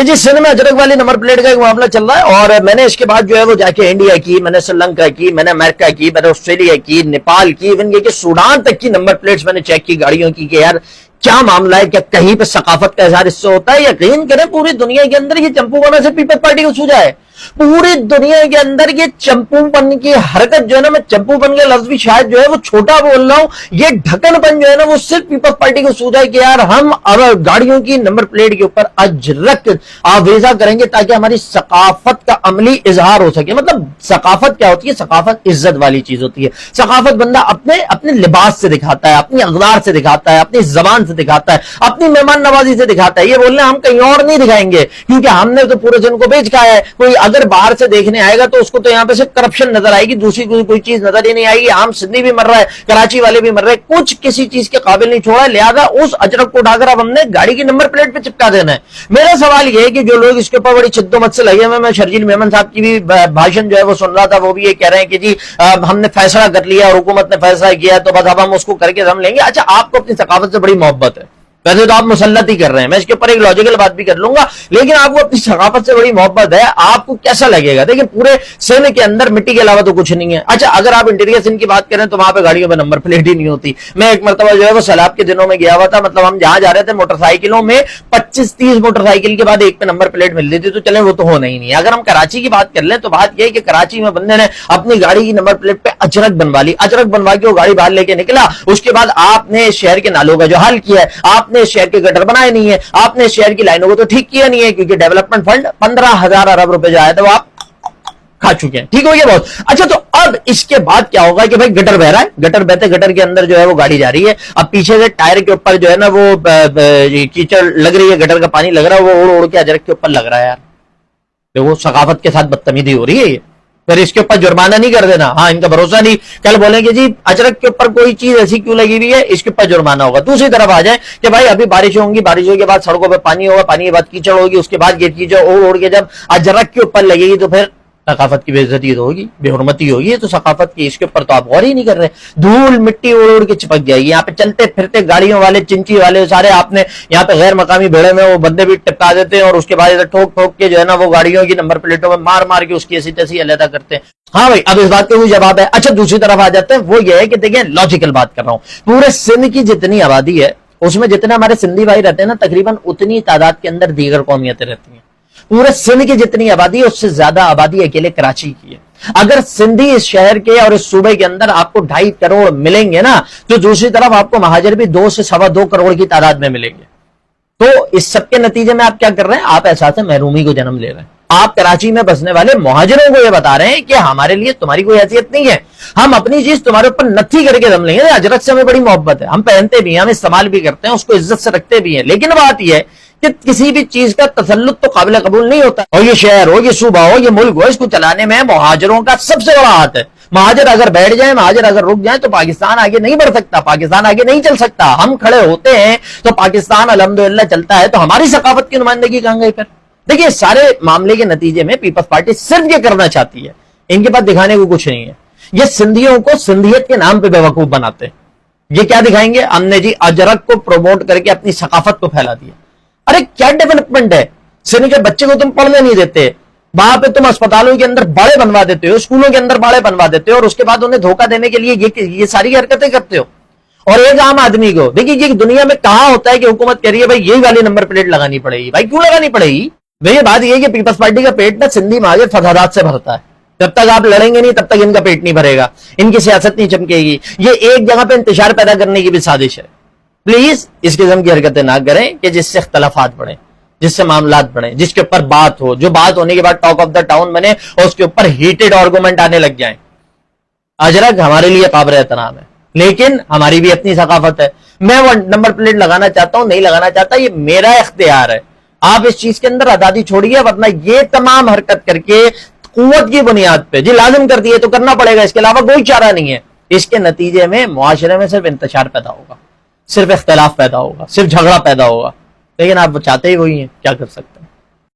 کہ جس سندھ میں اجرک والی نمبر پلیٹ کا ایک معاملہ چل رہا ہے، اور میں نے اس کے بعد جو ہے وہ جا کے انڈیا کی، میں نے سری لنکا کی، میں نے امریکہ کی، میں نے آسٹریلیا کی، نیپال کی، ایون یہ کہ سوڈان تک کی نمبر پلیٹس میں نے چیک کی گاڑیوں کی، کہ یار کیا معاملہ ہے، کیا کہیں پہ ثقافت کا اظہار اس سے ہوتا ہے؟ یقین کریں پوری دنیا کے اندر یہ چمپو پن سے پیپلز پارٹی کو سوجا ہے. پوری دنیا کے اندر یہ چمپو پن کی حرکت جو ہے نا، میں چمپو پن کا لفظ بھی شاید جو ہے وہ چھوٹا بول رہا ہوں، یہ ڈھکن پن جو ہے نا وہ صرف پیپلز پارٹی کو سوجا ہے کہ یار ہم گاڑیوں کی نمبر پلیٹ کے اوپر اجرک آویزہ کریں گے تاکہ ہماری ثقافت کا عملی اظہار ہو سکے. مطلب ثقافت کیا ہوتی ہے؟ ثقافت عزت والی چیز ہوتی ہے. ثقافت بندہ اپنے لباس سے دکھاتا ہے، اپنی اقدار سے دکھاتا ہے، اپنی زبان سے دکھاتا ہے، اپنی مہمان نوازی سے دکھاتا ہے. یہ بولنا ہم کہیں اور نہیں دکھائیں گے کیونکہ ہم نے تو پورے دن کو بیچ کھایا ہے. کوئی اگر باہر سے دیکھنے آئے گا تو اس کو تو یہاں پہ صرف کرپشن نظر آئے گی، دوسری کوئی چیز نظر ہی نہیں آئے گی. عام سندھی بھی مر رہا ہے، کراچی والے بھی مر رہے ہیں، کچھ کسی چیز کے قابل نہیں چھوڑا. لہذا اس اجرک کو اٹھا کر اب ہم نے گاڑی کی نمبر پلیٹ پہ چپکا دینا ہے. میرا سوال یہ ہے کہ جو لوگ اس کے اوپر بڑی چد و مت سے لگے ہوئے، میں شرجیل میمن صاحب کی بھی بھاشن جو ہے وہ سن رہا تھا، وہ بھی یہ کہہ رہے ہیں کہ جی ہم نے فیصلہ کر لیا اور حکومت نے فیصلہ کیا تو بس اب ہم اس کو کر کے ہم لیں گے. اچھا، آپ کو اپنی ثقافت سے بڑی محبت ہے، ویسے تو آپ مسلط ہی کر رہے ہیں، میں اس کے اوپر ایک لاجیکل بات بھی کر لوں گا، لیکن آپ کو اپنی ثقافت سے بڑی محبت ہے. آپ کو کیسا لگے گا؟ دیکھیں پورے سندھ کے اندر مٹی کے علاوہ تو کچھ نہیں ہے. اچھا، اگر آپ انٹیریئر سندھ کی بات کریں تو وہاں پہ گاڑیوں میں نمبر پلیٹ ہی نہیں ہوتی. میں ایک مرتبہ جو ہے وہ سیلاب کے دنوں میں گیا ہوا تھا، مطلب ہم جہاں جا رہے تھے موٹر سائیکلوں میں 25-30 موٹر سائیکل کے بعد ایک پہ نمبر پلیٹ ملتی تھی، تو چلیں وہ تو ہونا ہی نہیں ہے. اگر ہم کراچی کی بات کر لیں تو بات یہ ہے کہ کراچی میں بندے نے اپنی گاڑی کی نمبر پلیٹ پہ اجرک بنوا لی. اجرک بنوا کے وہ گاڑی باہر لے کے نکلا. اس کے بعد آپ نے شہر کے نالوں کا جو حل کیا ہے، آپ نے شہر کے گٹر بنائے نہیں ہے، آپ نے شہر کی لائنوں کو تو ٹھیک کیا نہیں ہے، کیونکہ ڈیولپمنٹ فنڈ 15,000 ارب روپے جو آیا تھا وہ آپ کھا چکے ہیں. ٹھیک ہو گیا بہت اچھا. تو اب اس کے بعد کیا ہوگا کہ بھائی گٹر بہ رہا ہے، گٹر بہتے گٹر کے اندر جو ہے وہ گاڑی جا رہی ہے. اب پیچھے سے ٹائر کے اوپر جو ہے نا وہ کیچڑ لگ رہی ہے، گٹر کا پانی لگ رہا ہے، وہ اڑ اڑ کے اجرک کے اوپر لگ رہا ہے. یار وہ ثقافت کے ساتھ بدتمیزی ہو رہی ہے. یہ پھر اس کے اوپر جرمانہ نہیں کر دینا. ہاں، ان کا بھروسہ نہیں، کل بولیں کہ جی اجرک کے اوپر کوئی چیز ایسی کیوں لگی ہوئی ہے، اس کے اوپر جرمانہ ہوگا. دوسری طرف آ جائیں کہ بھائی ابھی بارش ہوں گی، بارشوں کے بعد سڑکوں پہ پانی ہوگا، پانی کے بعد کیچڑ ہوگی، اس کے بعد یہ چیزیں اڑ کے جب اجرک کے اوپر لگے گی تو پھر ثقافت کی بے عزتی ہوگی، بے حرمتی ہوگی. تو ثقافت کی اس کے اوپر تو آپ غور ہی نہیں کر رہے. دھول مٹی اڑ اڑ کے چپک جائے گی. یہاں پہ چلتے پھرتے گاڑیوں والے، چنچی والے سارے آپ نے یہاں پہ غیر مقامی بھیڑے میں وہ بندے بھی ٹپکا دیتے ہیں، اور اس کے بعد ٹھوک ٹھوک کے جو ہے نا وہ گاڑیوں کی نمبر پلیٹوں میں مار مار کے اس کی ایسی تیسی علیحدہ کرتے ہیں. ہاں بھائی، اب اس بات کا کوئی جواب ہے. اچھا، دوسری طرف آ جاتے ہیں، وہ یہ ہے کہ دیکھیں لاجیکل بات کر رہا ہوں. پورے سندھ کی جتنی آبادی ہے اس میں جتنے ہمارے سندھی بھائی رہتے ہیں نا، تقریباً اتنی تعداد کے اندر دیگر قومیتیں رہتی ہیں. پورے سندھ کی جتنی آبادی ہے اس سے زیادہ آبادی اکیلے کراچی کی ہے. اگر سندھی اس شہر کے اور اس صوبے کے اندر آپ کو 2.5 کروڑ ملیں گے نا، تو دوسری طرف آپ کو مہاجر بھی 2 سے 2.25 کروڑ کی تعداد میں ملیں گے. تو اس سب کے نتیجے میں آپ کیا کر رہے ہیں؟ آپ احساس محرومی کو جنم لے رہے ہیں. آپ کراچی میں بسنے والے مہاجروں کو یہ بتا رہے ہیں کہ ہمارے لیے تمہاری کوئی حیثیت نہیں ہے، ہم اپنی چیز تمہارے اوپر نتھی کر کے دم لیں گے. اجرک سے ہمیں بڑی محبت ہے، ہم پہنتے بھی ہیں، ہم استعمال بھی کرتے ہیں، اس کو عزت سے رکھتے بھی ہیں. لیکن بات یہ ہے کہ کسی بھی چیز کا تسلط تو قابل قبول نہیں ہوتا. اور یہ شہر ہو، یہ صوبہ ہو، یہ ملک ہو، اس کو چلانے میں مہاجروں کا سب سے بڑا ہاتھ ہے. مہاجر اگر بیٹھ جائیں، مہاجر اگر رک جائیں تو پاکستان آگے نہیں بڑھ سکتا، پاکستان آگے نہیں چل سکتا. ہم کھڑے ہوتے ہیں تو پاکستان الحمدللہ چلتا ہے. تو ہماری ثقافت کی نمائندگی کہاں گئی پھر؟ دیکھیے، سارے معاملے کے نتیجے میں پیپلز پارٹی صرف یہ کرنا چاہتی ہے، ان کے پاس دکھانے کو کچھ نہیں ہے. یہ سندھیوں کو سندھیت کے نام پہ بیوقوف بناتے ہیں. یہ کیا دکھائیں گے؟ ہم نے جی اجرک کو پروموٹ کر کے اپنی ثقافت کو پھیلا دیا. ارے کیا ڈیولپمنٹ ہے؟ سندھ کے بچے کو تم پڑھنے نہیں دیتے، وہاں پہ تم اسپتالوں کے اندر باڑے بنوا دیتے ہو، اسکولوں کے اندر باڑے بنوا دیتے ہو، اور اس کے بعد انہیں دھوکہ دینے کے لیے یہ ساری حرکتیں کرتے ہو. اور ایک عام آدمی کو دیکھیے، یہ دنیا میں کہاں ہوتا ہے کہ حکومت کہہ رہی ہے بھائی یہی والی نمبر پلیٹ لگانی پڑے گی. بھائی کیوں لگانی پڑے گی؟ بھائی بات یہ ہے کہ پیپلز پارٹی کا پیٹ نا سندھی مہاجر فسادات سے بھرتا ہے. جب تک آپ لڑیں گے نہیں تب تک ان کا پیٹ نہیں بھرے گا، ان کی سیاست نہیں چمکے گی. یہ ایک جگہ پہ انتشار پیدا کرنے کی بھی سازش ہے. پلیز اس قسم کی حرکتیں نہ کریں کہ جس سے اختلافات بڑھیں، جس سے معاملات بڑھیں، جس کے اوپر بات ہو، جو بات ہونے کے بعد ٹاک آف دا ٹاؤن بنے اور اس کے اوپر ہیٹڈ آرگومنٹ آنے لگ جائیں. اجرک ہمارے لیے قابل احترام ہے، لیکن ہماری بھی اپنی ثقافت ہے. میں وہ نمبر پلیٹ لگانا چاہتا ہوں، نہیں لگانا چاہتا، یہ میرا اختیار ہے. آپ اس چیز کے اندر آزادی چھوڑیے، ورنہ یہ تمام حرکت کر کے قوت کی بنیاد پہ جی لازم کر دیے تو کرنا پڑے گا، اس کے علاوہ کوئی چارہ نہیں ہے. اس کے نتیجے میں معاشرے میں صرف انتشار پیدا ہوگا، صرف اختلاف پیدا ہوگا، صرف جھگڑا پیدا ہوگا. لیکن آپ چاہتے ہی وہی ہیں، کیا کر سکتے.